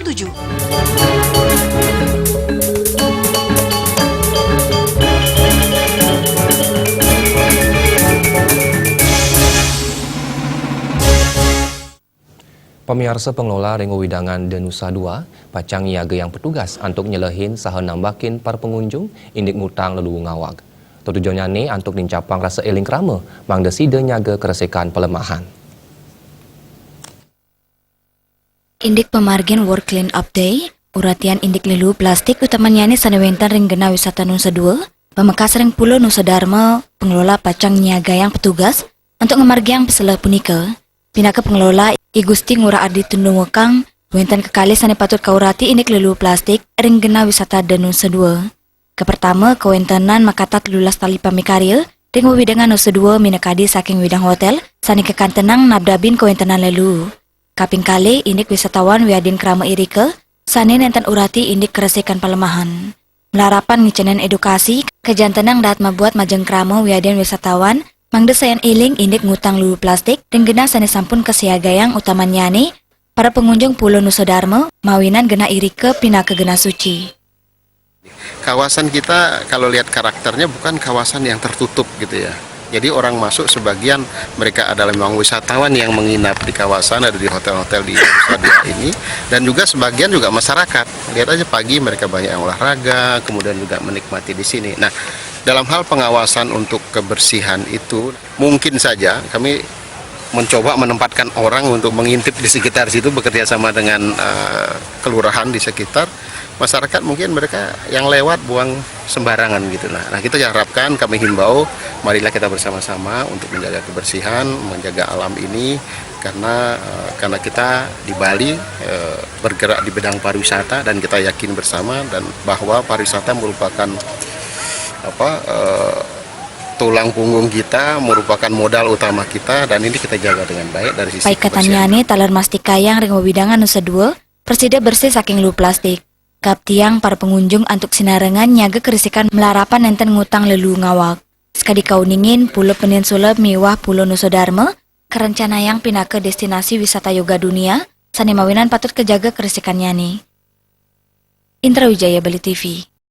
7. Pemirsa pengelola Ringo Widangan dan Nusa Dua, pacang niaga yang petugas untuk nyelehin saha nambakin para pengunjung indik ngutang lalu ngawag. Tujuannya ni untuk dincapang rasa eling krama, mang deside nyaga keresekan pelemahan. Indik pemargin World Clean Up Day, uratian indik lelu plastik utamanya ni sanewentan ringgena wisata Nusa Dua, pemekas ring pulau Nusa Dharma, pengelola pacang niaga yang petugas untuk ngemargiang peselah punika. Pinaka pengelola I Gusti Ngurah Ardi Tundung Wekang, wentan kekali sane patut kaurati indik lelu plastik ringgena wisata dan Nusa Dua. Kepertama, kewentanan makatat lulas tali pamikarya, ring widangan Nusa Dua minakadi saking widang hotel, sane kekantenang nabdabin kewentanan lelu. Kaping kali indik wisatawan wiadin krama irike, sane nenten urati indik keresekan pelemahan. Melarapan ngicenen edukasi, kejantenang daat membuat majeng krama wiadin wisatawan, mangdesayan iling indik ngutang lulu plastik, ringgena sane sampun kesiagayang utamanya ni, para pengunjung Pulau Nusa Dharma, mawinan gena irike pinaka gena suci. Kawasan kita kalau lihat karakternya bukan kawasan yang tertutup gitu ya. Jadi orang masuk sebagian mereka adalah memang wisatawan yang menginap di kawasan, ada di hotel-hotel di Nusa Dua ini, dan juga sebagian juga masyarakat. Lihat aja pagi mereka banyak yang olahraga, kemudian juga menikmati di sini. Nah, dalam hal pengawasan untuk kebersihan itu mungkin saja kami mencoba menempatkan orang untuk mengintip di sekitar situ, bekerja sama dengan kelurahan di sekitar. Masyarakat mungkin mereka yang lewat buang sembarangan gitu. Nah kita harapkan, kami himbau, marilah kita bersama-sama untuk menjaga kebersihan, menjaga alam ini, karena kita di Bali bergerak di bidang pariwisata dan kita yakin bersama dan bahwa pariwisata merupakan tulang punggung kita, merupakan modal utama kita, dan ini kita jaga dengan baik dari sisi kebersihan. Katanya nih talar mastikayang ring widangan Nusa Dua, persida bersih saking lu plastik. Kap tiang para pengunjung antuk sinarengan nyaga kerisikan melarapan nenten ngutang lelu ngawak. Sekadi kauningin Pulau Peninsula mewah Pulau Nusa Dharma, kerencana yang pinaka destinasi wisata yoga dunia, sani mawinan patut kejaga kerisikannya nih. Intra Wijaya, Bali TV.